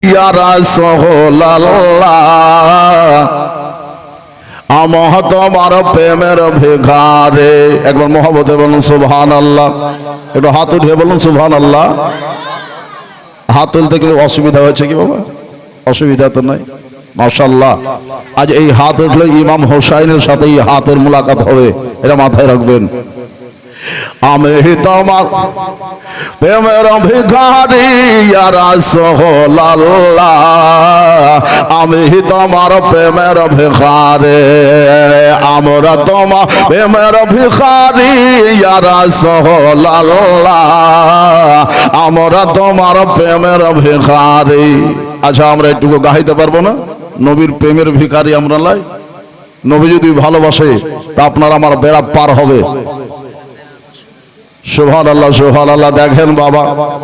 ইয়া রাসূলুল্লাহ আমহ তোমার প্রেমের ভিখারে। একবার মহব্বতে বলুন সুবহানাল্লাহ। একটু হাত উঠিয়ে বলুন সুবহানাল্লাহ। হাত তুলতে কিন্তু অসুবিধা হয়েছে কি বাবা? অসুবিধা তো নাই, মাশাআল্লাহ। আজ এই হাত উঠলে ইমাম হোসাইনের সাথে এই হাতের মুলাকাত হবে, এটা মাথায় রাখবেন। আমি তোমার প্রেমের ভিখারি ইয়া রাসূলুল্লাহ, আমি তোমার প্রেমের ভিখারি, আমরা তোমার প্রেমের ভিখারি ইয়া রাসূলুল্লাহ, আমরা তোমার প্রেমের ভিখারি। আচ্ছা, আমরা একটু গাইতে পারবো না? নবীর প্রেমের ভিখারি আমরা লাই। নবী যদি ভালোবাসে তা আপনার আমার বেড়া পার হবে। সুবহানাল্লাহ সুবহানাল্লাহ। দেখেন বাবা,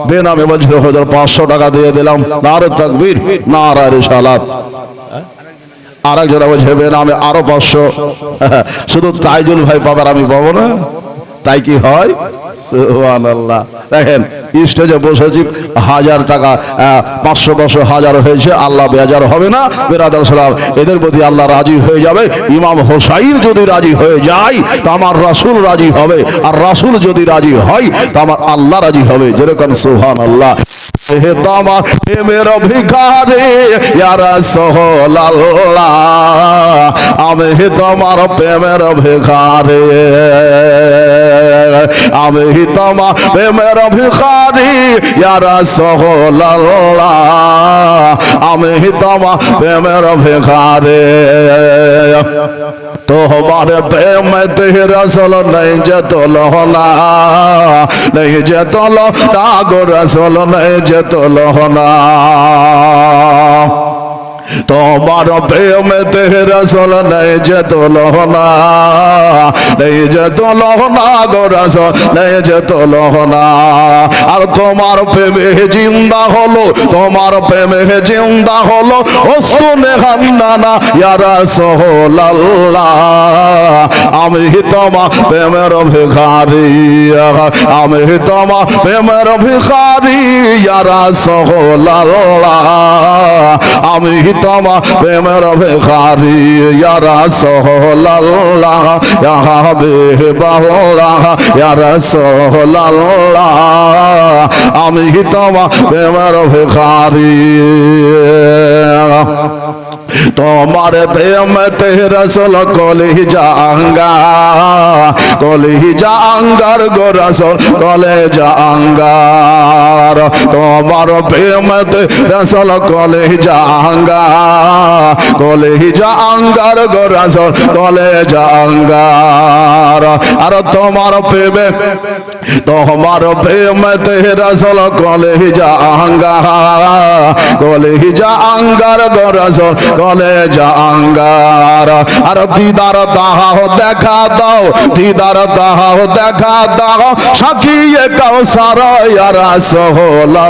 বেনামে বছর 500 টাকা দিয়ে দিলাম, নারে তাকবীর নারে রিসালাত। আরেকজন বলছে বেনামে আরো 500। শুধু তাইজুল ভাই পাবার, আমি পাবো না? তাই কি হয়? সুবহানাল্লাহ। দেখেন স্টেজে বসেছি, 1000 টাকা 500 500 1000 হয়েছে, আল্লাহ বেজার হবে না। বিরাদার সালাম, এদের প্রতি আল্লাহ রাজি হয়ে যাবে। ইমাম হোসাইন যদি রাজি হয়ে যায় তো আমার রাসূল রাজি হবে, আর রাসূল যদি রাজি হয় তো আমার আল্লাহ রাজি হবে। যেরকম সুবহানাল্লাহ। হে তোমার প্রেমের ভিখারি ইয়া রাসূলুল্লাহ, আমি তোমার প্রেমের ভিখারি, আমি তোমার প্রেমের ভিখারি ইয়া রাসূলুল্লাহ, আমি তোমার প্রেমের ভিখারি। তোমার প্রেম তে রাসূল নাই যে তোলনা, নাই যে তোলনা গো রাসূল নাই যে তোলনা। তোমার প্রেমেতে রাসূল নাই যে তোলনা, নাই যে তোলনা গো রাসূল নাই যে তোলনা। আর তোমার প্রেমে জিন্দা হলো, তোমার প্রেমে জিন্দা হলো ওসনে হান্নানা ইয়া রাসূলুল্লাহ, আমি তোমার প্রেমের ভিখারি, আমি তোমার প্রেমের ভিখারি ইয়া রাসূলুল্লাহ, আমি তোমার প্রেমের ভিখারি ইয়া রাসূলুল্লাহ, ইয়া হাবিবাল্লাহ ইয়া রাসূলুল্লাহ, আমি তোমার প্রেমের ভিখারি। তোমার প্রেমতে রাসূল কলিজা আঙ্গার, কলিজা আঙ্গার গো রাসূল কলিজা আঙ্গার। তোমার প্রেমতে রাসূল কলিজা আঙ্গার, কলিজা আঙ্গার গো রাসূল কলিজা আঙ্গার। আর তোমার প্রেমে, তোমার প্রেমতে রাসূল কলিজা আঙ্গার, কলিজা আঙ্গার গো রাসূল কলিজা আঙ্গার। আর দিদার দাও দেখা দাও, দিদার দাও দেখা দাও সাকিয়ে কাউসার ইয়া রাসূলুল্লাহ,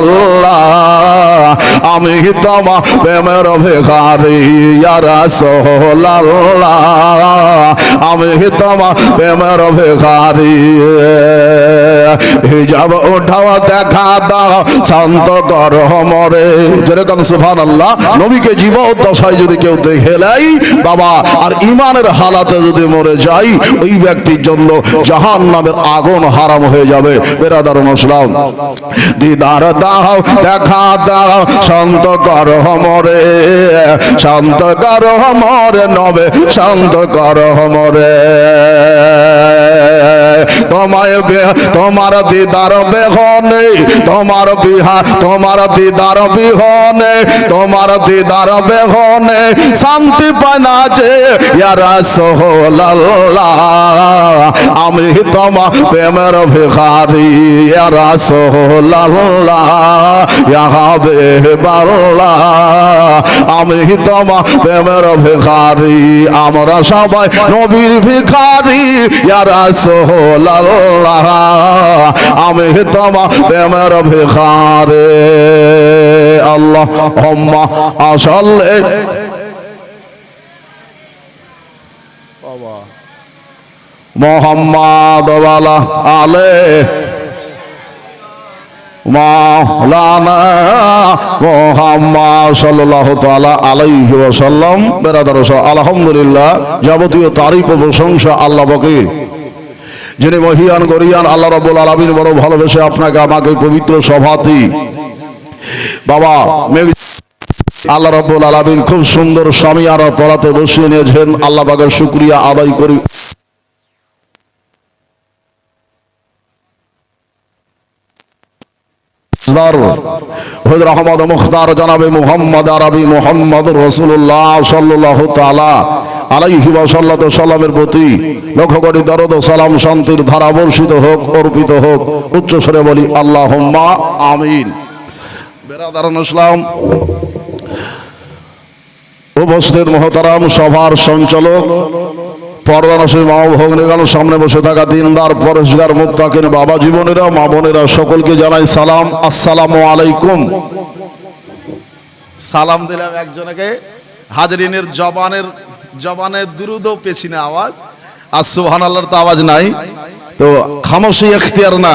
আমি তোমার প্রেমের ভিখারি ইয়া রাসূলুল্লাহ, আমি তোমার প্রেমের ভিখারি। হিজাব উঠাও দেখা দাও শান্ত করো মরে। যেরকম সুবহানাল্লাহ। নবীকে জীবদ্দশায় যদি কেউ দেখে নেয় বাবা, আর ইমানের হালাতে যদি মরে যায়, ওই ব্যক্তির জন্য জাহান্নামের আগুন হারাম হয়ে যাবে। বেরাদার মুসলিম, দিদার দাও দেখা দাও শান্ত করো মরে, শান্ত করো মরে নবে, শান্ত করো মরে। তোমায় তোমার দিদার বিহনে, তোমার বিহার তোমার দিদার বিহনে, তোমার দিদার বিহনে শান্তি পায় না যে ইয়া রাসূলুল্লাহ, আমি তোমার প্রেমের ভিখারি ইয়া রাসূলুল্লাহ, ইয়া হাবিবাল্লাহ, আমি তোমার প্রেমের ভিখারি। আমরা সবাই নবীর ভিখারি ইয়া রাসূলুল্লাহ, আমি তোমার প্রেমের ভিখারি। আল্লাহুম্মা সাল্লি মুহাম্মাদ ওয়া আলা আলিহি মাওলানা মুহাম্মদ সাল্লাল্লাহু তাআলা আলাইহি ওয়াসাল্লাম। বেরাদার আলহামদুলিল্লাহ, যাবতীয় তারিফ ও প্রশংসা আল্লাহ পাকের, যিনি মহিয়ান গরিয়ান আল্লাহ রাব্বুল আলামিন বড় ভালোবেসে আপনাকে আমাকে পবিত্র সভাতে বাবা আল্লাহ রাব্বুল আলামিন খুব সুন্দর সামিয়ানা তলাতে বসিয়ে নিয়েছেন। আল্লাহ পাকের শুকরিয়া আদায় করি। রহমত মুখতার জনাবে মুহাম্মদ আরবি মুহাম্মদ রাসূলুল্লাহ সাল্লাল্লাহু তাআলা আলাইহি ওয়াসাল্লামের প্রতি লক্ষ কোটি দরুদ ও সালাম শান্তির ধারা বর্ষিত হোক, অর্পিত হোক। উচ্চ স্বরে বলি আল্লাহুম্মা আমিন। বেরাদারান ইসলাম, উপস্থিত মহতারাম সভার সঞ্চালক, পর্দানশীল মা ভগ্নীগণ, সামনে বসে থাকা দিনদার পরেশগার মুত্তাকিন বাবা জীবনেরা, মা বোনেরা, সকলকে জানাই সালাম, আসসালামু আলাইকুম। সালাম দিলাম একজনকে, হাজরিনের জবানের দুরুদও পেছনে আওয়াজ, আর সুবহানাল্লাহর তো আওয়াজ নাই। তো খামোশি এখতিয়ার না,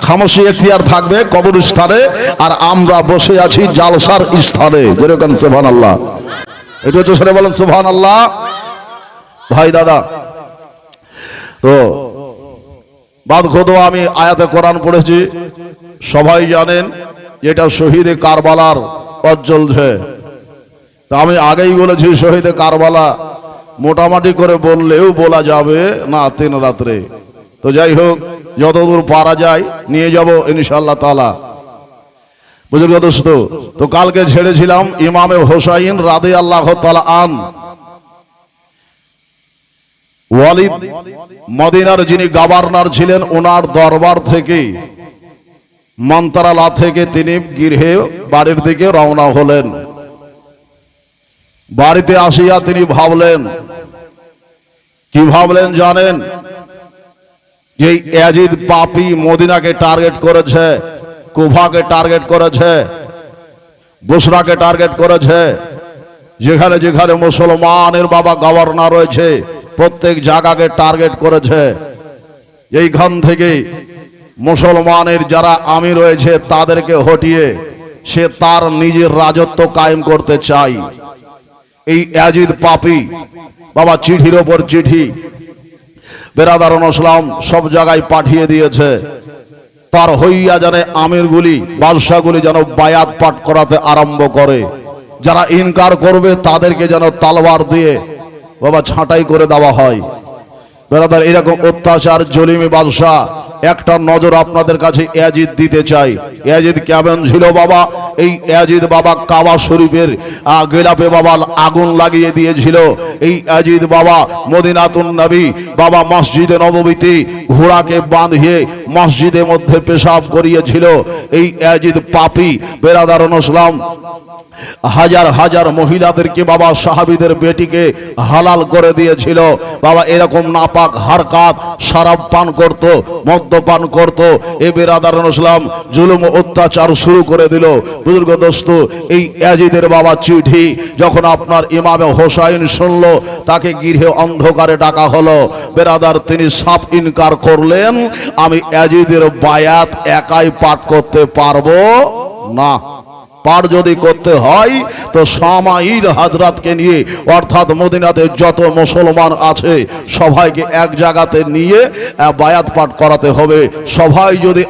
খামোশি এখতিয়ার থাকবে কবরস্থানে, আর আমরা বসে আছি জালসার স্থানে। যেরকম সুবহানাল্লাহ, এটা হচ্ছে সরে বলেন সুবহানাল্লাহ। ভাই দাদা, তো বাদ খোদো আমি আয়াতে কোরআন পড়েছি, সবাই জানেন এটা শহীদে কারবালার অজ্জ্বলছে। তা আমি আগেই বলেছি শহীদে কারবালা মোটামুটি করে বললেও বলা যাবে না 3 রাত্রে। তো যাই হোক, যতদূর পারা যায় নিয়ে যাব ইনশাআল্লাহ তাআলা। বুঝুন দোস্ত, তো কালকে ছেড়েছিলাম ইমামে হোসাইন রাদিয়াল্লাহু তাআলা আন ওয়ালিদ, মদিনার যিনি গভর্নর ছিলেন, ওনার দরবার থেকে মন্ত্রালয় থেকে তিনি গৃহে বাড়ির দিকে রওনা হলেন। বাড়িতে আসিয়া তিনি ভাবলেন, কি ভাবলেন জানেন? যে ইয়াজিদ পাপী মদিনাকে টার্গেট করেছে, কুফাকে টার্গেট করেছে, বুসরাকে টার্গেট করেছে। যেখানে যেখানে মুসলমানের বাবা গভর্নর রয়েছে প্রত্যেক জায়গাকে টার্গেট করেছে। এইখান থেকে মুসলমানের যারা আমির রয়েছে তাদেরকে হটিয়ে সে তার নিজের রাজত্ব কায়েম করতে চায়। এই ইয়াজিদ পাপী বাবা চিঠির ওপর চিঠি বেরাদারুন ইসলাম সব জায়গায় পাঠিয়ে দিয়েছে। তার হইয়া জানে আমিরগুলি, বাদশাহগুলি যেন বায়াত পাঠ করাতে আরম্ভ করে। যারা ইনকার করবে তাদেরকে যেন তালওয়ার দিয়ে বাবা ছাঁটাই করে দেওয়া হয়। বেরাদার, এরকম অত্যাচার জলিমি বাদশাহ একটা নজর আপনাদের কাছে ইয়াজিদ দিতে চাই। ইয়াজিদ কেমন ছিল বাবা? এই ইয়াজিদ বাবা কাবা শরীফের গেলাপে বাবা আগুন লাগিয়ে দিয়েছিল। এই ইয়াজিদ বাবা মদিনাতুন নবী বাবা মসজিদে নববীতে ঘোড়াকে বাঁধিয়ে মসজিদের মধ্যে পেশাব করিয়েছিল। এই ইয়াজিদ পাপী বেরাদারুন ইসলাম হাজার হাজার মহিলাদেরকে বাবা সাহাবীদের বেটিকে হালাল করে দিয়েছিল। বাবা এরকম নাপাক হারকাত, শরাব পান করত, মদ্যপান করত। এ বেরাদারুন ইসলাম জুলুম অত্যাচার শুরু করে দিল। বুজুর্গ দোস্ত, এই ইয়াজিদের বাবা চিঠি যখন আপনার ইমামে হোসাইন শুনল, তাকে গৃহে অন্ধকারে ডাকা হলো। বেরাদার, তিনি সাফ ইনকার করলেন, আমি ইয়াজিদের বায়াত একাই পাঠ করতে পারবো না। পার যদি করতে হয় তো সামাইর হাজরাতকে নিয়ে, অর্থাৎ মদিনাতে যত মুসলমান আছে সবাইকে এক জায়গাতে নিয়ে বায়াত পাঠ করাতে হবে। সবাই যদি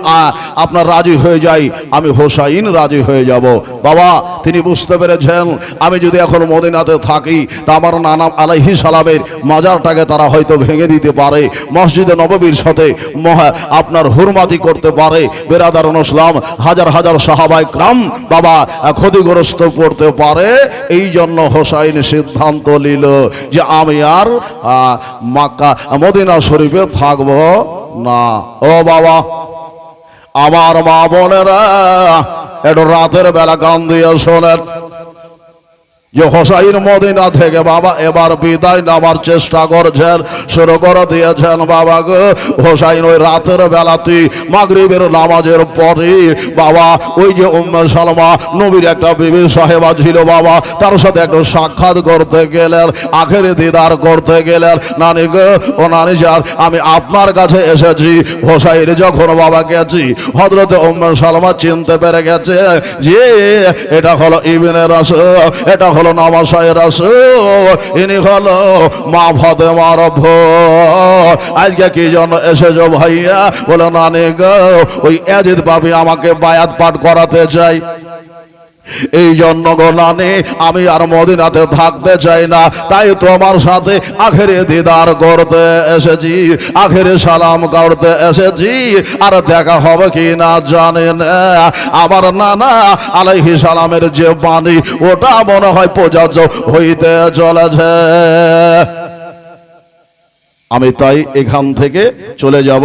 আপনার রাজি হয়ে যায়, আমি হোসাইন রাজি হয়ে যাব। বাবা তিনি বুঝতে পেরেছেন, আমি যদি এখন মদিনাতে থাকি তা আমার নানা আলাইহিস সালামের মাজারটাকে তারা হয়তো ভেঙে দিতে পারে, মসজিদে নববীর সাথে আপনার হুরমাতি করতে পারে। বেরাদারুন ইসলাম হাজার হাজার সাহাবায়ে کرام বাবা ক্ষতিগ্রস্ত করতে পারে। এই জন্য হোসাইন সিদ্ধান্ত নিল যে আমি আর মক্কা মদিনা শরীফে থাকব না। ও বাবা, আমার মা বোনেরা, একটু রাতের বেলা কান দিয়ে শোনেন। যে হোসাইন মদিনা থেকে বাবা এবার বিদায় নেওয়ার চেষ্টা করছেন, শুরু করে দিয়েছেন বাবা গো। হোসাইন ওই রাতের বেলাতে মাগরিবের নামাজের পরে বাবা ওই যে উম্মে সালমা নবীর একটা বিবি সাহেবা ছিল বাবা, তার সাথে একটু সাক্ষাৎ করতে গেলেন, আখেরি দিদার করতে গেলেন। নানি গো, ও নানি যান, আমি আপনার কাছে এসেছি। হোসাইন যখন বাবা গেছি, হযরতে উম্মে সালমা চিনতে পেরে গেছে যে এটা হলো ইবনে রাসূল, এটা হলো নামাসায় রাসূল, ইনি হলো মা ফাতেমার বোন। আজকে কি জন্য এসেছো ভাইয়া? বলে নানি গো, ওই ইয়াজিদ বাবি আমাকে বায়াত পাঠ করাতে চাই, এই জন্য গো নানি আমি আর মদিনাতে থাকতে চাই না, তাই তোমার সাথে আখেরি দিদার করতে এসেছি, আখেরি সালাম করতে এসেছি। আর দেখা হবে কি না জানি না, আমার নানা আলাইহিস সালামের যে বাণী ওটা মনে হয় প্রযোজ্য হইতে চলেছে। আমি তাই এখান থেকে চলে যাব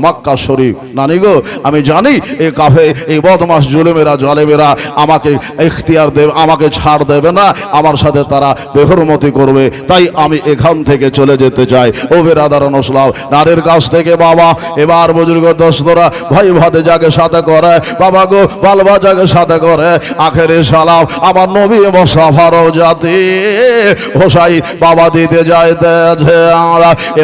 মক্কা শরীফ। নানি গো, আমি জানি এই কাফে এই বদমাস জুলুমেরা জালেমেরা আমাকে ইখতিয়ার দেবে, আমাকে ছাড় দেবে না, আমার সাথে তারা বেহুরমতি করবে, তাই আমি এখান থেকে চলে যেতে চাই। ও বেরাদার নসলাও, নারীর কাছ থেকে বাবা এবার বুজুর্গ দোস্তরা ভাই ভাতে যাকে সাথে করে বাবা গো, বালবা যাকে সাথে করে আখেরি সালাম আমার নবী মুস্তাফার জাতি হোসাই বাবা দিতে যাইতেছে।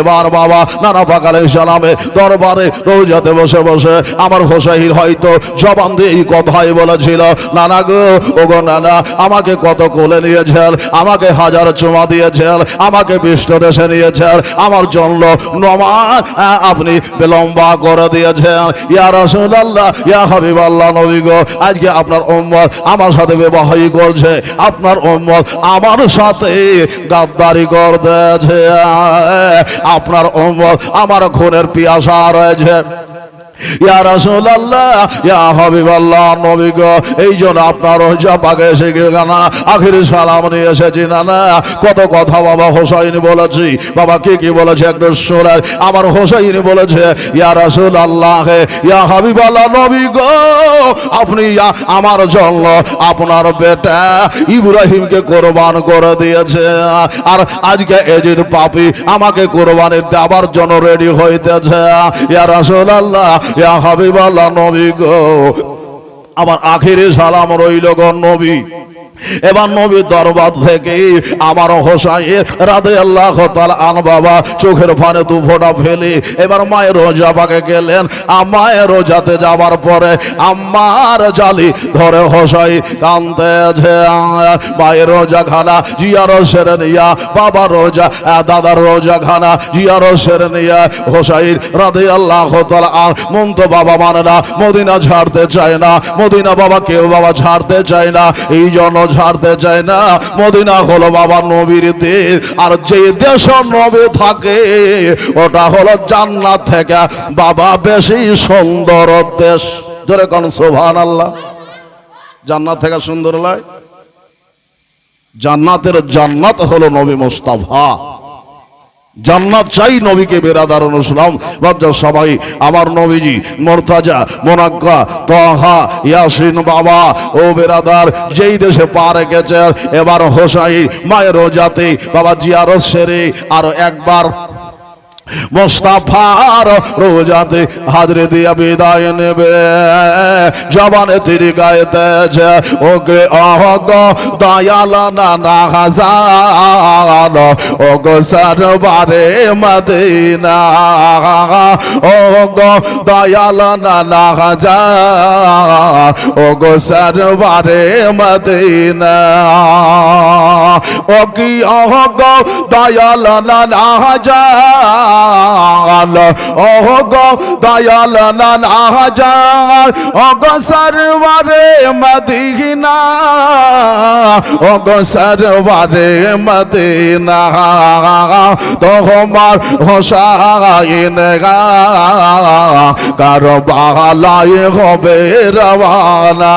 এবার বাবা নানা পাক আলাইহিস সালামের দরবারে রোজাতে বসে বসে আমার হোসাইন হয়তো জবান দিয়ে এই কথাই বলেছিল, নানা গো, ও গো নানা, আমাকে কত কোলে নিয়েছেন, আমাকে হাজার চুমা দিয়েছেন, আমাকে বিষ্ট দেশে নিয়েছেন, আমার জন্য নমাজ আপনি বিলম্বা করে দিয়েছেন। ইয়া রাসূলুল্লাহ, ইয়া হাবিবাল্লাহ, নবী গো, আজকে আপনার উম্মত আমার সাথে বেবাহি করছে, আপনার উম্মত আমার সাথে গাদ্দারি করতেছে, আপনার উম্মত আমার খুনের পিয়াসা রয়েছে। ইয়া রাসূলুল্লাহ, ইয়া হাবিবাল্লাহ, নবী গো, এই জন্য আপনার পাকে এসে গানা আখিরি সালাম নিয়ে এসেছি। না কত কথা বাবা হোসাইন বলেছি, বাবা কি বলেছে একটু শোনেন। আমার হোসাইন বলেছে, ইয়া রাসূলুল্লাহ, ইয়া হাবিবাল্লাহ, নবী গো, আপনি আমার জন্য আপনার বেটা ইব্রাহিমকে কোরবান করে দিয়েছে, আর আজকে এজিদ পাপী আমাকে কোরবানি দেওয়ার জন্য রেডি হইতেছে। ইয়া রাসূলুল্লাহ, ইয়া হাবিবাল্লাহ, নবী গো, আমার আখিরি সালাম রইল গো নবী। এবার নবীর দরবার থেকে আমার হোসাইন রাদিয়াল্লাহু তাআলা আনহু বাবা চোখের পানি দু ফোঁটা ফেলে এবার মায়ের রোজা পাকে গেলেন। মায়ের রোজাতে যাবার পরে আম্মার জালি ধরে হোসাইন কাঁদতেছে। মায়ের রোজা খানা জিয়ারত সেরে নিয়া, বাবা রোজা দাদার রোজা খানা জিয়ারত সেরে নিয়া হোসাইন রাদিয়াল্লাহু তাআলা মন তো বাবা মানে না, মদিনা ছাড়তে চায় না, মদিনা বাবা কেউ বাবা ছাড়তে চায় না, এই জন্য ছাড়তে চায় না। মদিনা হলো বাবা নবীর দেশ, আর যে দেশ নবী থাকে ওটা হলো জান্নাত থেকে বাবা বেশি সুন্দর দেশ। ধরে কোন সুবহানাল্লাহ, জান্নাত থেকে সুন্দর লাগে? জান্নাতের জান্নাত হলো নবী মুস্তাফা। জান্নাত চাই নবীকে বেরাদার ইসলাম লজ্জা সবাই আমার নবীজি মুর্তাজা মুনাক্কা তাহা ইয়াসিন বাবা ও বেরাদার যেই দেশে পা রেখেছেন, এবার হোসাইন মায়ের রোজাতে বাবা জিয়ারত সেরে আরো একবার মুস্তাফার রোজাতে হাজরে দিয়া বিদায় নেবে। জবানে তিরি গাইতেছে, ওকে অহগ দয়াল নানা হাসান, ওগো সরবারে মদিনা, ওগো দয়াল নানা হাসান, ওগো সরবারে মদিনা, ও কি অহগ দয়াল নানা হাসান, ওগো দয়াল নানা হাসান, ওগো সরবারে মদিনা, ওগো সরবারে মদিনা, তোমার হোসাইন কারবালায় হবে রওয়ানা।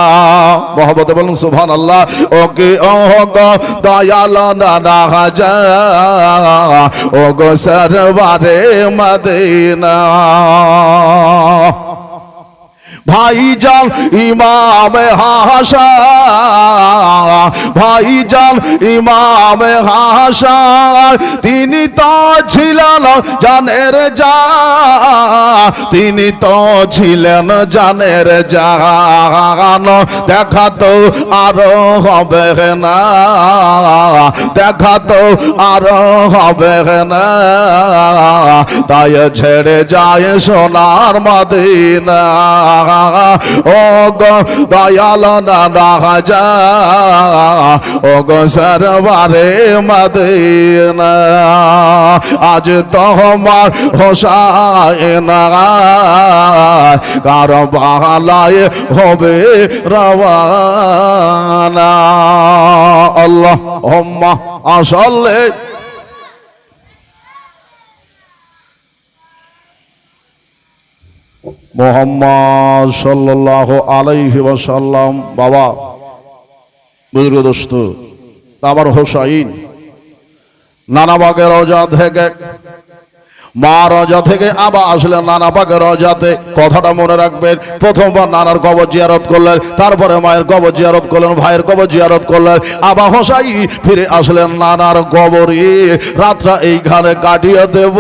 মোহাম্মদে বলুন সুবহানাল্লাহ। ওকে ওগো দয়াল নানা হাসান, ওগো সরবারে মদিনা, ভাইজান ইমাম হাসান ভাইজান ইমামে হাসান তিনি তো ছিলেন জানের জান, তিনি তো ছিলেন জানের জান। দেখা তো আরো হবে না, দেখা তো আরো হবে না, তাই ছেড়ে যায় সোনার মদিনা। ও গো দয়াল না যা, ও গো সরওয়ারে মদিনা, আজ তোমার হোসাইন কারবালায় হবে রওয়ানা। আল্লাহুম্মা সাল্লি মুহাম্মদ সাল্লাল্লাহু আলাইহি ওয়াসাল্লাম। বাবা বুজুর্গ দোস্ত, আমার হোসাইন নানা বাগের রওজা থেকে, মা রওজা থেকে আবার আসলেন নানা পাকের রওজাতে। কথাটা মনে রাখবেন, প্রথমবার নানার কবর জিয়ারত করলেন, তারপরে মায়ের কবর জিয়ারত করলেন, ভাইয়ের কবর জিয়ারত করলেন, আবা হোসাইন ফিরে আসলেন নানার কবরে। রাতটা এইখানে কাটিয়ে দেব,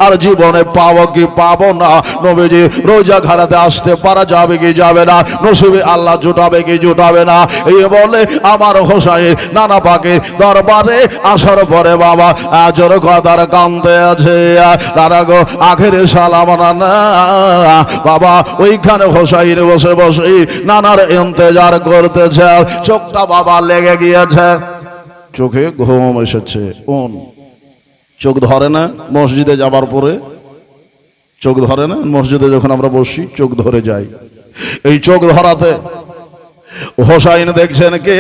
আর জীবনে পাবো কি পাবো না, নবীজি রোজা ঘাড়াতে আসতে পারা যাবে কি যাবে না, নসিবে আল্লাহ জুটাবে কি জুটাবে না, এই বলে আমার হোসাইন নানা পাকের দরবারে আসার পরে বাবা আজর কথার কান্দে আছে। নানা গো আখেরে সালাম নানা। বাবা ওইখানে হোসাইন বসে বসে নানার ইন্তজার করতেছে, চোখটা বাবা লেগে গিয়েছে, চোখে ঘুম এসেছে। চোখ ধরে না মসজিদে যাবার পরে, চোখ ধরে না মসজিদে যখন আমরা বসি চোখ ধরে যাই। এই চোখ ধরাতে হোসাইন দেখছেন কে?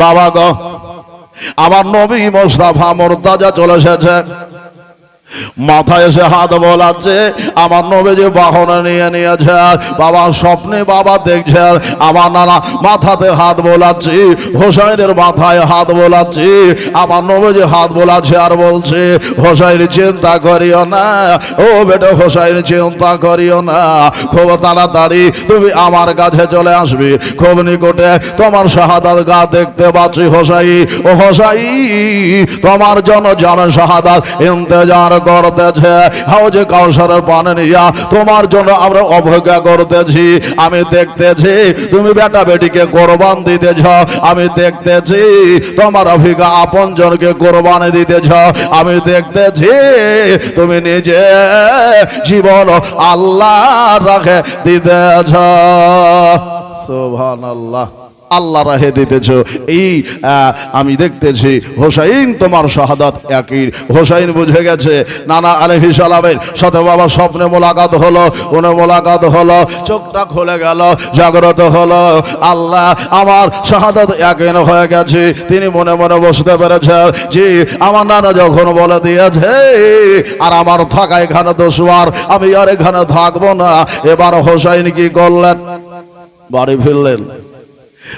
বাবা গো আমার নবী মোস্তাফা মুর্তাজা চলে এসেছে, মাথায় এসে হাত বোলাচ্ছে, আমার নবীজি বাহনে নিয়ে নিয়েছে। বাবা স্বপ্নে বাবা দেখছেন আমার নানা মাথাতে হাত বোলাচ্ছি, হোসাইনের মাথায় হাত বোলাচ্ছি, আমার নবীজি হাত বোলাচ্ছে আর বলছে হোসাইন চিন্তা করিও না, ও বেটা হোসাইন চিন্তা করিও না, খুব তাড়াতাড়ি তুমি আমার কাছে চলে আসবে, খুব নিকটে তোমার শাহাদাত গা দেখতে পাচ্ছি হোসাইন। ও হোসাইন তোমার জন্য জামে শাহাদাত ইন্তজার করতেছে, হাউজে কাউসারের পানি নিয়া তোমার জন্য আমরা অপেক্ষা করতেছি। আমি দেখতেছি তুমি বেটা বেটিকে কোরবান দিতেছ, আমি দেখতেছি তোমার অফিকা আপন জনকে কোরবানি দিতেছ, আমি দেখতেছি তুমি নিজে জীবন আল্লাহ রাখে দিতেছ। সুবহানাল্লাহ, আল্লাহ রাহে দিতেছ। এই আমি দেখতেছি হোসাইন তোমার শাহাদাত একই। হোসাইন বুঝে গেছে নানা আলাইহিস সালামের সাথে বাবা স্বপ্নে মোলাকাত হলো, কোন মোলাকাত হলো, চোখটা খুলে গেল, জাগ্রত হলো, আল্লাহ আমার শাহাদাত একই হয়ে গেছে। তিনি মনে মনে বসতে পেরেছেন যে আমার নানা যখন বলে দিয়েছে আর আমার থাকা এখানে দোষবার, আমি আর এখানে থাকবো না। এবার হোসাইন কি করলেন? বাড়ি ফিরলেন,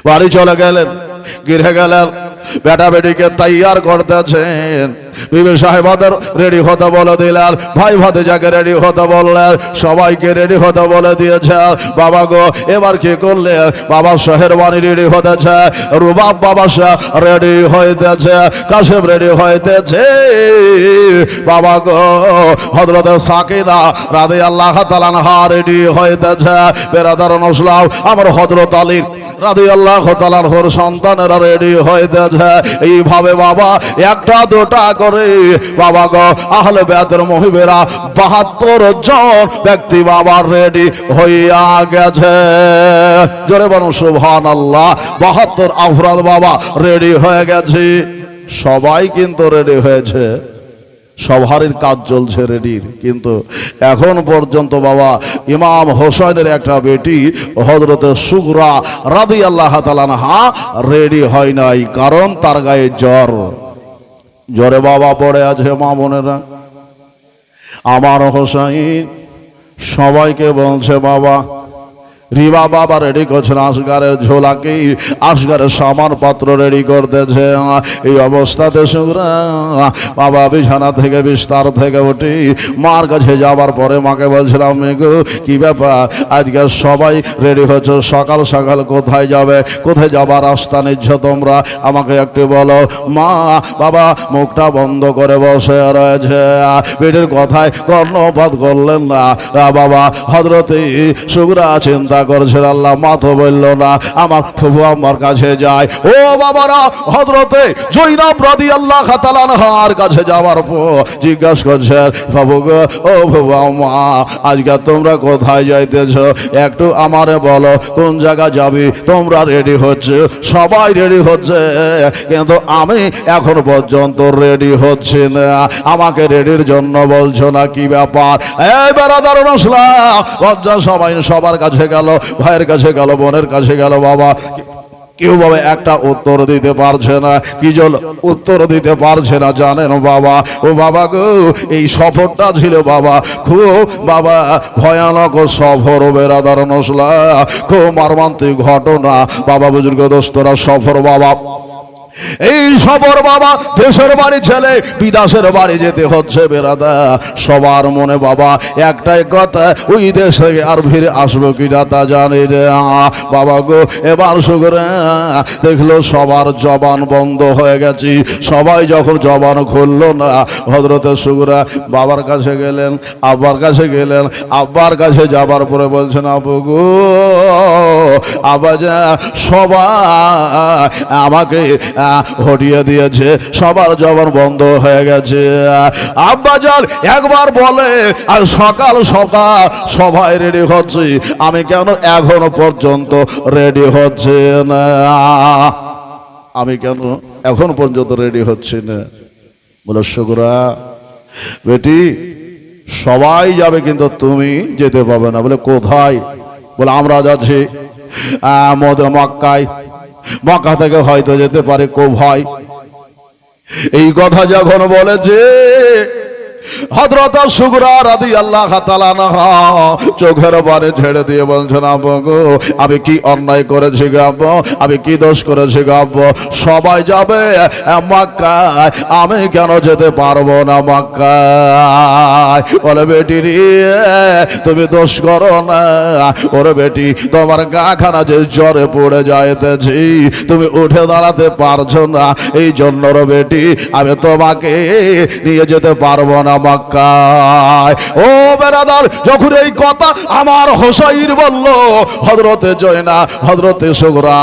বাড়ি চলে গেলেন, গিরে গেলেন, বেটা বেটিকে তৈয়ার করতেছেন। বিবি সাহেবাদের রেডি হতে বলে দিলেন, ভাই ভাতিজাকে রেডি হতে বললেন, সবাইকে রেডি হতে বলে দিয়েছেন। বাবা গো এবার কি করলেন? বাবা শাহেরবানি রেডি হতেছে, রুবাব বাবা রেডি হইতেছে, কাশেম রেডি হইতেছে। বাবা গো হযরত সাকিনা রাদিয়াল্লাহু তাআলা আনহা রেডি হইতেছে। বেরাদারুন ইসলাম আমার হযরত আলী রাদিয়াল্লাহু তাআলা আনহুর সন্তানেরা রেডি হইতেছে। এইভাবে বাবা একটা দুটা করে বাবা গো আহলে বেতের মুহিবেরা ৭২ জন ব্যক্তি বাবা রেডি হইয়া গেছে। জোরে বলুন সুবহানাল্লাহ। ৭২ আফরাদ বাবা রেডি হয়ে গেছে। সবাই কিন্তু রেডি হয়েছে, সবারই কাজ চলছে রেডির, কিন্তু এখন পর্যন্ত বাবা ইমাম হোসেনের একটা বেটি হযরতে সুগরা রাদিয়াল্লাহু তাআলা আনহা রেডি হয় নাই, কারণ তার গায়ে জ্বর। জ্বরে বাবা পড়ে আছে। মা বোনেরা আমার হোসেন সবাইকে বলছে বাবা রিবা বাবা রেডি করছেন আসগারের ঝোলাকে, আসগারের সামান পাত্র রেডি করতেছে। এই অবস্থাতে সুগরা বাবা বিছানা থেকে বিস্তার থেকে উঠি মার কাছে যাবার পরে মাকে বলছিলাম, মেঘু কি ব্যাপার আজকে সবাই রেডি হচ্ছে, সকাল সকাল কোথায় যাবে, কোথায় যাবার রাস্তা নিচ্ছ তোমরা, আমাকে একটু বলো। মা বাবা মুখটা বন্ধ করে বসে রয়েছে, পেটের কথায় কর্ণপাত করলেন না। বাবা হযরতে সুগরা চিন্তা করছেন, আল্লাহ মা তো বলল না আমার ফুফু আম্মার কাছে যায়। ও বাবারা, হযরতে জৈনব রাদিয়াল্লাহু তাআলা আনহার কাছে যাওয়ার পর জিজ্ঞাসা করছেন, বাবু গো, ও ফুফু আম্মা আজকে তোমরা কোথায় যাইতেছো, একটু আমারে বলো কোন জায়গা যাবি। তোমরা রেডি হচ্ছে, সবাই রেডি হচ্ছে, কিন্তু আমি এখন পর্যন্ত রেডি হচ্ছি না, আমাকে রেডির জন্য বলছো না, কি ব্যাপার? এই বেরাদার সবাই সবার কাছে গেল, ভাইয়ের কাছে গেল, বোনের কাছে গেল, বাবা কেউ বাবা একটা উত্তর দিতে পারছে না। কি জন্য উত্তর দিতে পারছে না জানেন বাবা? ও বাবা গো, এই সফরটা ছিল বাবা খুব বাবা ভয়ানক সফর, বেরাদার নসলা খুব মর্মান্তিক ঘটনা বাবা, বুজুর্গ দোস্তরা, সফর বাবা। এই সফর বাবা, দেশের বাড়ি ছেলে বিদেশের বাড়ি যেতে হচ্ছে বেরাদা। সবার মনে বাবা একটাই কথা, ওই দেশে আর ফিরে আসবো কিনা তা জানি রে বাবা গো। এবার সুগরা দেখলো সবার জবান বন্ধ হয়ে গেছে, সবাই যখন জবান খুললো না, হযরতে সুগরা বাবার কাছে গেলেন, আব্বার কাছে গেলেন। আব্বার কাছে যাবার পরে বলছেন, আবু গো, আব্বা যা সবাই আমাকে হটিয়ে দিয়েছে, সবার জবান বন্ধ হয়ে গেছে। আব্বাজান একবার বলে আর সকাল সকাল সবাই রেডি হচ্ছে, আমি কেন এখনো পর্যন্ত রেডি হচ্ছে না, আমি কেন এখন পর্যন্ত রেডি হচ্ছে না? বলে, সুগরা বেটি সবাই যাবে কিন্তু তুমি যেতে পারবে না। বলে, কোথায়? বলে, আমরা যাচ্ছি মক্কায়, মক্কা থেকে হয়তো যেতে পারে কোভায়। এই কথা যখন বলেছে হযরত সুগরা রাদিয়াল্লাহু তাআলা আনহা চোখের পানি ছেড়ে দিয়ে বলছেন, আব্বু গো, আমি কি অন্যায় করেছি গো আব্বু, আমি কি দোষ করেছি গো আব্বু? সবাই যাবে মক্কায়, আমি কেন যেতে পারবো না মক্কায়? বলে, বেটি রে তুমি দোষ করো না, ওরে বেটি তোমার গা খানা যে জ্বরে পড়ে যাইতেছি, তুমি উঠে দাঁড়াতে পারছো না, এই জন্য রে বেটি আমি তোমাকে নিয়ে যেতে পারবো না মক্কায়। ও বেরাদার, যখন এই কথা আমার হোসাইন বলল, হযরতে জয়না হযরতে সুগরা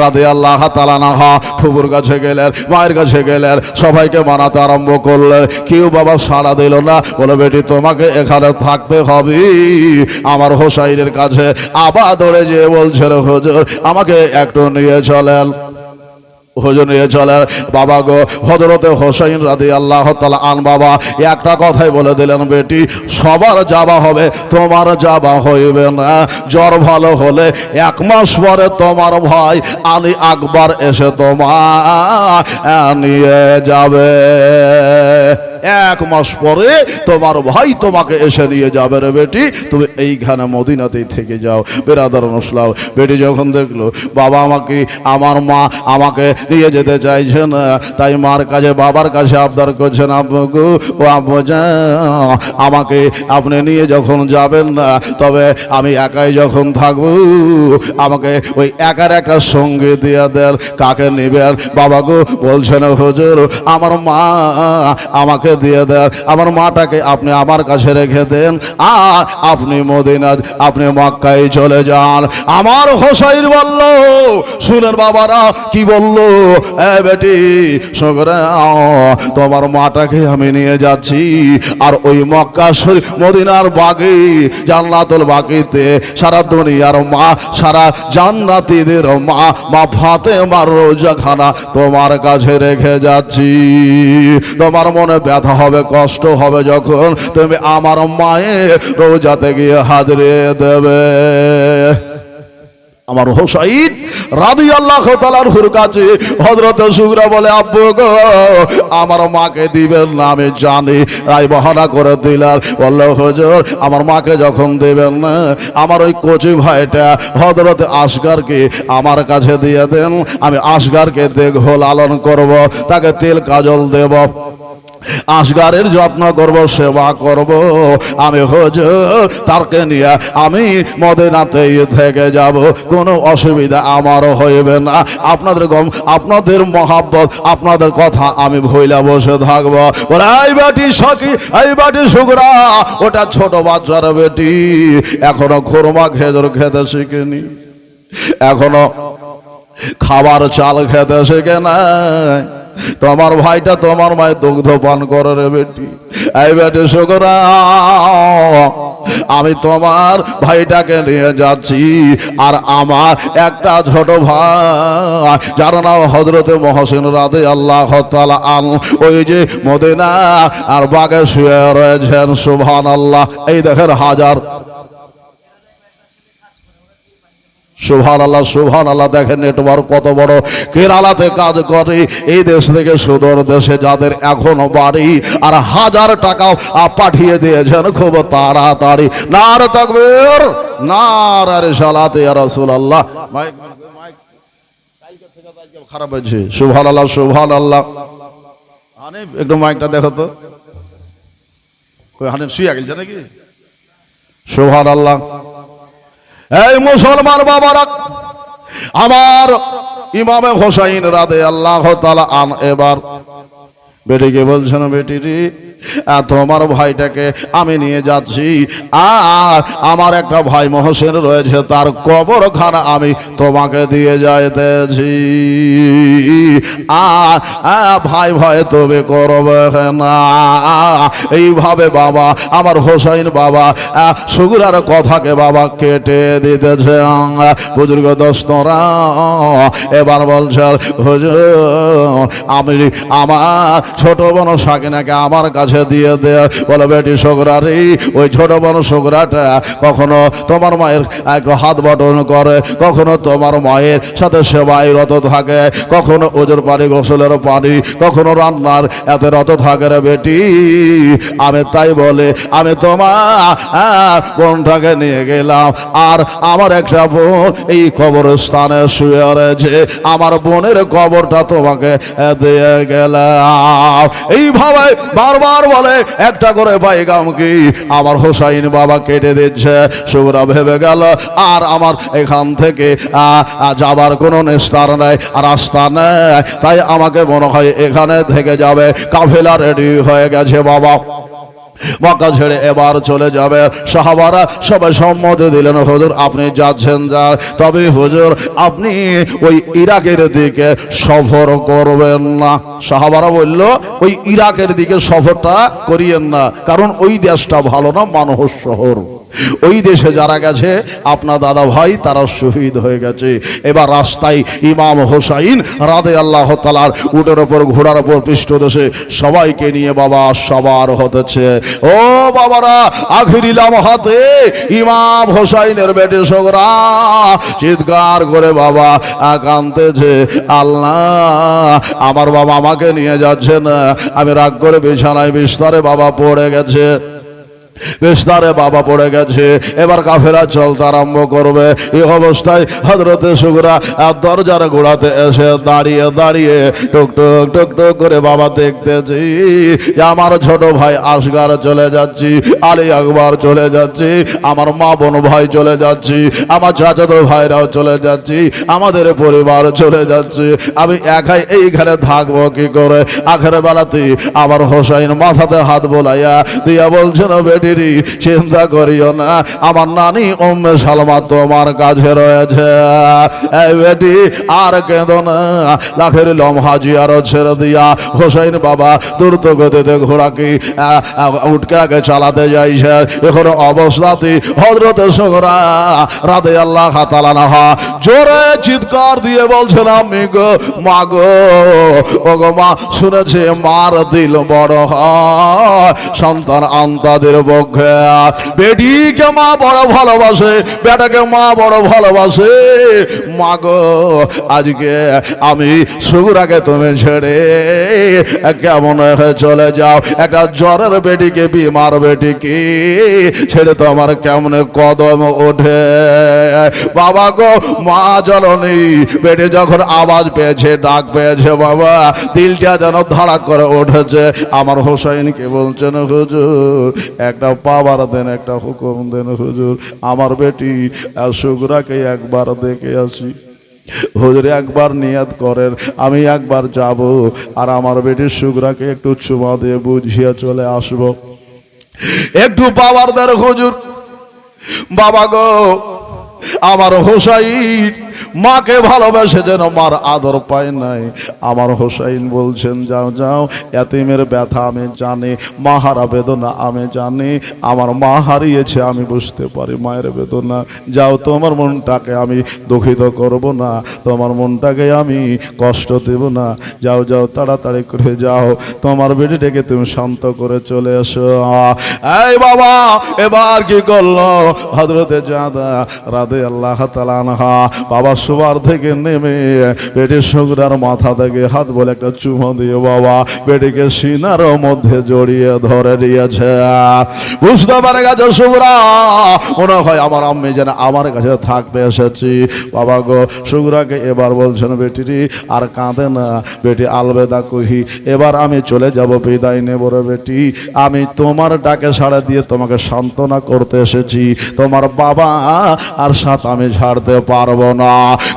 রাদিয়াল্লাহু তাআলা আনহা ফুফুর কাছে গেলেন, মায়ের কাছে গেলেন, সবাইকে মানাতে আরম্ভ করলেন। কেউ বাবা সাড়া দিল না। বলে, বেটি তোমাকে এখানে থাকতে হবে। আমার হোসাইনের কাছে আবার দৌড়ে যেয়ে বলছেন, হুজুর আমাকে একটু নিয়ে চলেন, হুজুর নিয়ে চলেন। বাবা গো, হযরতে হোসাইন রাদিয়াল্লাহু তাআলা আন বাবা একটা কথাই বলে দিলেন, বেটি সবার যাওয়া হবে, তোমার যাওয়া হইবে না। জ্বর ভালো হলে 1 মাস পরে তোমার ভাই আলী আকবর এসে তোমার নিয়ে যাবে। 1 মাস পরে তোমার ভাই তোমাকে এসে নিয়ে যাবে রে বেটি, তুমি এইখানে মদিনাতেই থেকে যাও। বেরাদার নসলাও, বেটি যখন দেখলো বাবা আমাকে, আমার মা আমাকে নিয়ে যেতে চাইছে না, তাই মার কাছে বাবার কাছে আবদার করছেন, আব্বু গো, ও আব্বু যা আমাকে আপনি নিয়ে যখন যাবেন না, তবে আমি একাই যখন থাকবো, আমাকে ওই একার একটা সঙ্গী দিয়ে দেন। কাকে নেবেন? বাবা গো বলছেন, হুজুর আমার মা আমাকে দিয়ে দেন, আমার মাটাকে আপনি আমার কাছে রেখে দেন, আর আপনি মদিনা, আপনি মক্কায় চলে যান। আমার হোসাইন বলল, শুনেন বাবারা কি বলল, এ বেটি সুগরা তোমার মাটাকে আমি নিয়ে যাচ্ছি, আর ওই মক্কা শরীফ মদিনার বাগে জান্নাতুল বাগিতে সারা দুনিয়ার মা, সারা জান্নাতীদের মা, মা ফাতেমার রোজাখানা তোমার কাছে রেখে যাচ্ছি। তোমার মনে ব্যথা হবে, কষ্ট হবে, যখন তুমি আমার মায়ের রোজাতে গিয়ে হাজিরে দেবে। আমার হোসাইন রাদিয়াল্লাহু তাআলার কাছে হযরত সুগরা বলে, আব্বু গো আমার মাকে দিবেন না আমি জানি, তাই বাহানা করে দিলাম। বলল হুজুর আমার মাকে যখন দেবেন না, আমার ওই কচি ভাইটা হযরত আসগরকে আমার কাছে দিয়ে দেন, আমি আসগরকে দেখভাল লালন করব, তাকে তেল কাজল দেব, আসগারের যত্ন করব, সেবা করব। আমি হুজুর তারকে নিয়ে আমি মদিনাতে থেকে যাব, কোনো অসুবিধা আমার হইবে না। আপনাদের মহাব্বত, আপনাদের কথা আমি ভুইলা বসে থাকবো। বলে এই বেটি সখী, এই বেটি সুগরা, ওটা ছোট বাচ্চার বেটি, এখনো খুরমা খেজুর খেতে শিখেনি, এখনো খাবার চাল খেতে শিখে নাই। তোমার ভাইটা তোমার মায়ের দুগ্ধ পান করে রে বেটি। এই বেটি সুগরা, আমি তোমার ভাইটাকে নিয়ে যাচ্ছি, আর আমার একটা ছোট ভাই যার নাম হযরতে মুহসিন রাদিয়াল্লাহু তাআলা আনহু, ওই যে মদিনা আর বাগে শুয়ে রয়েছেন। সুবহানাল্লাহ। এই দেখেন হাজার, সুবহানাল্লাহ সুবহানাল্লাহ। দেখেন নেটওয়ার্ক কত বড়, কেরালাতে কাজ করে, এই দেশ থেকে সুদূর দেশে যাদের এখনো বাড়ি, আর 1000 টাকা পাঠিয়ে দিয়েছেন খুব তাড়াতাড়ি। নারে তাকবীর, নারে রিসালাতে ইয়া রাসূলুল্লাহ। মাইক কালকে থেকে আজকে খারাপ হয়েছে। সুবহানাল্লাহ সুবহানাল্লাহ। হানিফ একটু মাইকটা দেখো তো, কই হানিফ শুয়ে গেছে নাকি? সুবহানাল্লাহ। এই মুসলমান বাবারা, আমার ইমামে হোসাইন রাদিয়াল্লাহু তাআলা আনহু এবার বেটিকে বলছেন, বেটি রে তোমার ভাইটাকে আমি নিয়ে যাচ্ছি, আর আমার একটা ভাই মহসিন রয়েছে, তার কবরখানা আমি তোমাকে দিয়ে যাইতেছি, আর ভাই ভাই তুমি করবে না। এইভাবে বাবা আমার হোসাইন বাবা সুগরার কথাকে বাবা কেটে দিতেছে। বুজুর্গ দোস্তরা এবার বলছে, হুজুর আমি আমার ছোট বোন সাকিনাকে আমার কাছে দিয়ে দে। বলে বেটি সুগরা রে, ওই ছোট বোন সুগরাটা কখনো তোমার মায়ের একটু হাত বটন করে, কখনো তোমার মায়ের সাথে সেবায় রত থাকে, কখনো ওজোর পানি গোসলের পানি, কখনো রান্নার এতে রত থাকে রে বেটি। আমি তাই বলে আমি তোমার বোনটাকে নিয়ে গেলাম, আর আমার একটা বোন এই কবরস্থানে শুয়ে রয়েছে, আমার বোনের কবরটা তোমাকে দিয়ে গেলাম। এইভাবে বারবার বলে একটা করে পাইগাম কি আমার হোসাইন বাবা কেটে দিচ্ছে। সুগরা ভেবে গেল আর আমার এখান থেকে যাবার কোনো নিস্তার নেই, রাস্তা নেই, তাই আমাকে মনে হয় এখানে থেকে যাবে। কাফেলা রেডি হয়ে গেছে বাবা, মক্কা ছেড়ে এবার চলে যাবে। সাহাবারা সবাই সম্মতি দিলেন, হুজুর আপনি যাচ্ছেন যা, তবে হুজুর আপনি ওই ইরাকের দিকে সফর করবেন না। সাহাবারা বলল ওই ইরাকের দিকে সফরটা করিয়েন না, কারণ ওই দেশটা ভালো না, মানুষ শহর। ওই দেশে যারা গেছে আপনার দাদা ভাই তারা শহীদ হয়ে গেছে। এবার রাস্তায় ইমাম হোসাইন রাদিয়াল্লাহু তাআলার উটের উপর ঘোড়ার উপর পৃষ্ঠদেশে সবাইকে নিয়ে বাবা সবার হতেছে। ও বাবারা, আখিরি লামহাতে ইমাম হোসাইনের বেটি সুগরা চিৎকার করে বাবা কাঁদতেছে, আল্লাহ আমার বাবা আমাকে নিয়ে যাচ্ছে না। আমি রাগ করে বিছানায় বিস্তারে বাবা পড়ে গেছে, বিস্তারে বাবা পড়ে গেছে। এবার কাফেলা চলতে আরম্ভ করবে। এই অবস্থায় হযরতে সুগরা দরজার গোড়াতে এসে দাঁড়িয়ে দাঁড়িয়ে টুকটুক টুকটুক করে বাবা দেখতেছি আমার ছোট ভাই আসগার চলে যাচ্ছি, আলী আকবর চলে যাচ্ছি, আমার মা বোন ভাই চলে যাচ্ছি, আমার চাচাতো ভাইরাও চলে যাচ্ছি, আমাদের পরিবার চলে যাচ্ছে। আমি একাই এইখানে থাকবো কি করে? আখের বেলাতে আমার হোসাইন মাথাতে হাত বোলাইয়া দিয়া বলছেন, বেটি চিন্তা করিও না, আমার নানি উম্মে সালমা তোমার কাছে রয়েছে। এই বেটি আর কেঁদো না। লাখের লমহা জিয়ার ছেড়ে দিয়া হোসাইন বাবা দ্রুত গতিতে ঘোড়াকে উঠকে আগে চালাতে যাইছে। এখন অবস্থাতে হযরত সুগরা রাদিয়াল্লাহু তাআলা আনহা জোরে চিৎকার দিয়ে বলছেন, আমি গো মা গো, ও গো মা, শুনেছে মার দিল বড় হয়, সন্তান আন্তাদের পক্ষে বেটিকে মা বড় ভালোবাসে, বেটাকে মা বড় ভালোবাসে। মা গো আজকে আমি সুগুরাকে তুমি ছেড়ে কেমন হয়ে চলে যাও, একটা জ্বরের বেটিকে, বিমার বেটিকে ছেড়ে তো আমার কেমন কদম ওঠে। বাবা গো মা জননী বেটি যখন আওয়াজ পেয়েছে, ডাক পেয়েছে, বাবা দিলটা যেন ধড়াক করে উঠেছে। আমার হোসাইনকে বলছেন, হুজুর একটা পাওয়ার দেন, একটা হুকুম দেন হুজুর, আমার বেটি সুগুরাকে একবার দেখে আসি। হুজুর একবার নিয়াত করেন, আমি একবার যাব আর আমার বেটির সুগুরাকে একটু চুমা দিয়ে বুঝিয়ে চলে আসব। একটু পাওয়ার দেন হুজুর। বাবা গো আমার হোসাইন মাকে ভালোবেসে যেন মার আদর পায় নাই। আমার হোসাইন বলছেন, যাও যাও, এতিমের ব্যথা আমি জানি, মা হারা বেদনা আমি জানি, আমার মা হারিয়েছে আমি বুঝতে পারি মায়ের বেদনা। যাও, তোমার মনটাকে আমি দুঃখিত করব না, তোমার মনটাকে আমি কষ্ট দেব না। যাও যাও, তাড়াতাড়ি করে যাও, তোমার বেটিটাকে তুমি শান্ত করে চলে এসো। এই বাবা এবার কি করলো হযরতে জাদা রাদিয়াল্লাহু তাআলা আনহা, বাবা শোবার থেকে নেমে বেটির সুগুরার মাথা থেকে হাত বলে একটা চুমা দিয়ে বাবা বেটিকে সিনার মধ্যে জড়িয়ে ধরে দিয়েছে। বুঝতে পারে গেছে সুগুরা, মনে হয় আমার আম্মি যেন আমার কাছে থাকতে এসেছি। বাবা গো সুগুরাকে এবার বলছেন, বেটিরি আর কাঁদে না, বেটি আলবেদা কহি, এবার আমি চলে যাব, বিদায় নেব রে বেটি। আমি তোমার ডাকে সাড়া দিয়ে তোমাকে সান্ত্বনা করতে এসেছি, তোমার বাবা আর সাথ আমি ছাড়তে পারবো না।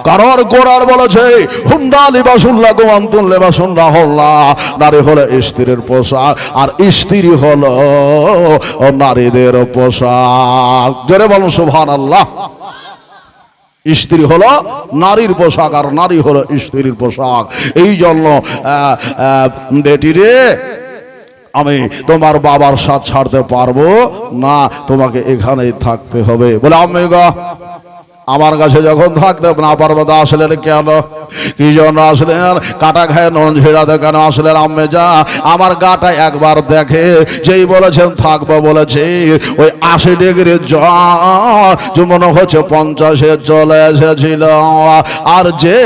কারণ কোরআন বলেছে, হুন্ডা লিবাসুল্লাহ কুমান্তুল লিবাসুল্লাহ হল্লাহ, নারী হলো স্ত্রীর পোশাক আর স্ত্রী হলো নারীদের পোশাক। জোরে বলুন সুবহানাল্লাহ। স্ত্রী হলো নারীর পোশাক আর নারী হলো স্ত্রীর পোশাক। এই জন্য বেটিরে আমি তোমার বাবার সাথ ছাড়তে পারবো না, তোমাকে এখানেই থাকতে হবে। বলে আম্মি গো আমার কাছে যখন থাকতে না পারবো তা আসলেন কেন, কি জন্য আসলেন? কাটা খায় নুন ঝেড়াতে কেন আসলেন? আম্মে যা আমার গাটা একবার দেখে, যেই বলেছেন থাকবো বলেছি, ওই 80 ডিগ্রি জ্বর মনে হচ্ছে 50-এ চলে এসেছিল। আর যে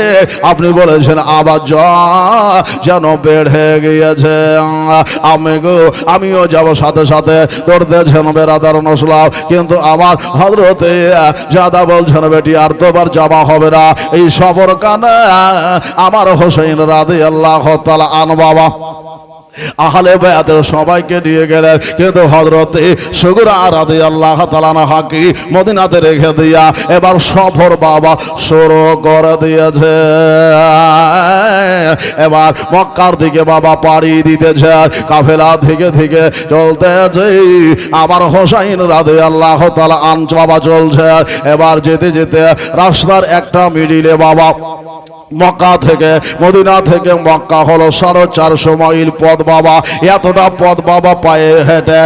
আপনি বলেছেন আবার জ্বর যেন বেড়ে গিয়েছে। আম্মে গো আমিও যাব সাথে সাথে, দৌড়তেছেন বেরাদার নসলাম, কিন্তু আমার হযরতে জাদা বলছেন, বেটি আর তোবার যাওয়া হবে না, এই সফর কানে আমার হোসেন রাদিয়াল্লাহু তাআলা আন বাবা আহলে বায়াতের সবাইকে নিয়ে গেলেন, কিন্তু হযরতে সুগুরা রাদিয়াল্লাহু তাআলা আনহাকে মদিনাতে রেখে দিয়া এবার সফর বাবা শুরু করে দিয়েছে। এবার মক্কার দিকে বাবা পাড়ি দিতেছে, কাফেলা থেকে থেকে চলতেছে। আমার হোসাইন রাদিয়াল্লাহু তাআলা আন বাবা চলছে। এবার যেতে যেতে রাস্তার একটা মিডিলে বাবা মক্কা থেকে মদিনা থেকে মক্কা হলো 450 মাইল পথ বাবা। এতটা পথ বাবা পায়ে হেঁটে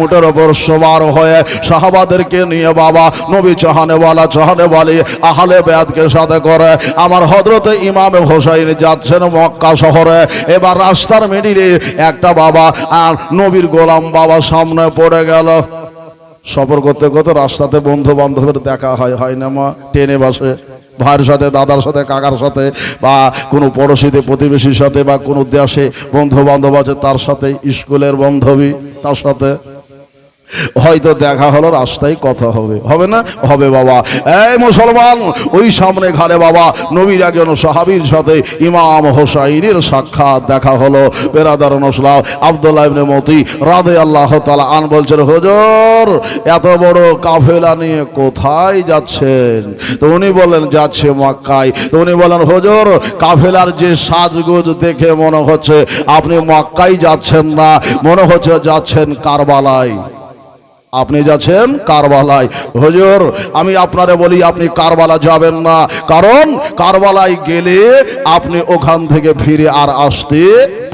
উটের ওপর সবার হয়ে সাহাবাদেরকে নিয়ে বাবা নবী চাহানেওয়ালি আহলে বায়াতকে সাথে করে আমার হযরতে ইমাম হোসাইন যাচ্ছেন মক্কা শহরে। এবার রাস্তার মিডিলে একটা বাবা আর নবীর গোলাম বাবা সামনে পড়ে গেল। সফর করতে করতে রাস্তাতে বন্ধু বান্ধবের দেখা হয় না মা, ট্রেনে বসে ভাইয়ের সাথে, দাদার সাথে, কাকার সাথে, বা কোনো পড়োশীতে প্রতিবেশীর সাথে, বা কোনো দেশে বন্ধু বান্ধব আছে তার সাথে, স্কুলের বান্ধবী তার সাথে হয়তো দেখা হলো, রাস্তায় কথা হবে, হবে না? হবে বাবা। এই মুসলমান, ওই সামনে ঘরে বাবা নবীর একজন সাহাবীর সাথে ইমাম হোসাইনের সাক্ষাৎ দেখা হলো। বেরাদার নসলাম আব্দুল্লাহ ইবনে মতি রাদিয়াল্লাহু তাআলা আন বলছেন, হুজুর এত বড় কাফেলা নিয়ে কোথায় যাচ্ছেন? তো উনি বলেন যাচ্ছে মক্কায়। তো উনি বলেন, হুজুর কাফেলার যে সাজগোজ দেখে মনে হচ্ছে আপনি মক্কায় যাচ্ছেন না, মনে হচ্ছে যাচ্ছেন কারবালায়। আপনি যাচ্ছেন কারবালায়। হুজুর আমি আপনারে বলি আপনি কারবালা যাবেন না, কারণ কারবালায় গেলে আপনি ওখান থেকে ফিরে আর আসতে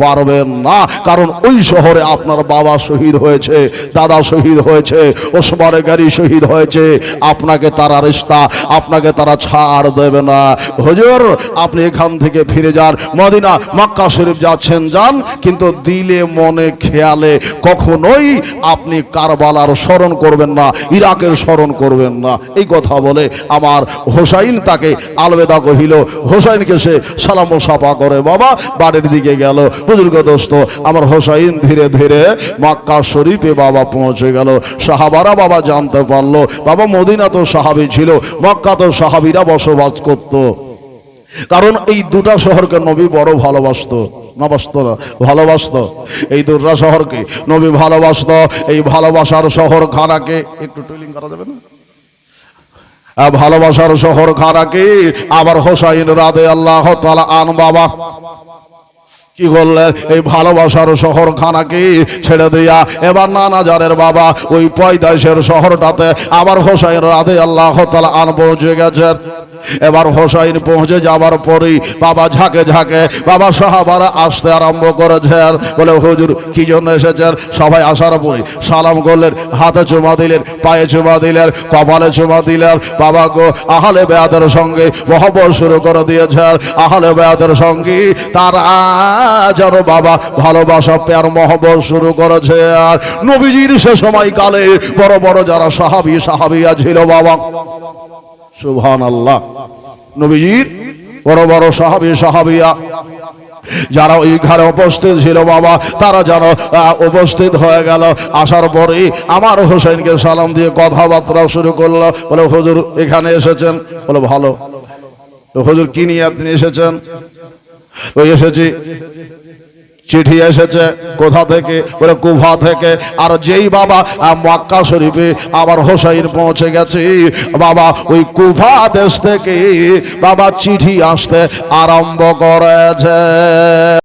পারবেন না, কারণ ওই শহরে আপনার বাবা শহীদ হয়েছে, দাদা শহীদ হয়েছে, ওসমানে গাড়ি শহীদ হয়েছে, আপনাকে তারা রিশতা, আপনাকে তারা ছাড় দেবে না। হুজুর আপনি এখান থেকে ফিরে যান, মদিনা মক্কা শরীফ যাচ্ছেন যান, কিন্তু দিলে মনে খেয়ালে কখনোই আপনি কারবালার স্মরণ করবেন না, ইরাকের স্মরণ করবেন না। এই কথা বলে আমার হোসাইন তাকে আলবেদা কহিল। হোসাইনকে সে সালাম ও সাফা করে বাবা বাড়ির দিকে গেল। বুজুর্গ দোস্ত আমার হোসাইন ধীরে ধীরে মক্কা শরীফে বাবা পৌঁছে গেল। সাহাবারা বাবা জানতে পারলো বাবা মদিনা তো সাহাবী ছিল, মক্কা তো সাহাবীরা বসবাস করত, কারণ এই দুটা শহরকে নবী বড় ভালোবাসতো, না বাসতো না, ভালোবাসতো। এই দুটা শহরকে নবী ভালোবাসতো। এই ভালোবাসার শহর খানাকে একটু টুইলিং করা যাবে না, ভালোবাসার শহর খানাকে আবার হোসাইন রাদিয়াল্লাহু তাআলা আন বাবা কি করলেন, এই ভালোবাসার শহর খানাকে ছেড়ে দিয়া এবার নানা জানের বাবা ওই পয়দাইশের শহরটাতে আবার হোসাইন রাদিয়াল্লাহু তাআলা আন পৌঁছে গেছেন। এবার হোসাইন পৌঁছে যাবার পরেই বাবা ঝাঁকে ঝাঁকে বাবা সাহাবারা আসতে আরম্ভ করেছেন। বলে হুজুর কি জন্য এসেছেন? সবাই আসার পরে সালাম করলেন, হাতে চুমা দিলেন, পায়ে চুমা দিলেন, কপালে চুমা দিলেন। বাবা গো আহলে বেয়াতের সঙ্গে মহব্বত শুরু করে দিয়েছেন। আহলে বেয়াতের সঙ্গে তারা যেন বাবা ভালোবাসা প্যার মহব্বত শুরু করেছে। আর নবীজির সে সময়কালে বড় বড় যারা সাহাবী সাহাবিয়া ছিল বাবা, সুবহানাল্লাহ, নবীজির বড় বড় সাহাবী সাহাবিয়া যারা ওই ঘরে উপস্থিত ছিল বাবা, তারা যেন উপস্থিত হয়ে গেল। আসার পরে আমার হোসেনকে সালাম দিয়ে কথাবার্তা শুরু করলো। বলে হুজুর এখানে এসেছেন? বলে ভালো। হুজুর কি নিয়ে আপনি এসেছেন? ওই এসেছি, চিঠি এসেছে। কোথা থেকে? বলে কুফা থেকে। আর যেই বাবা মক্কা শরীফে আবার হোসাইন পৌঁছে গেছে বাবা, ওই কুফা দেশ থেকে বাবা চিঠি আসতে আরম্ভ করেছে।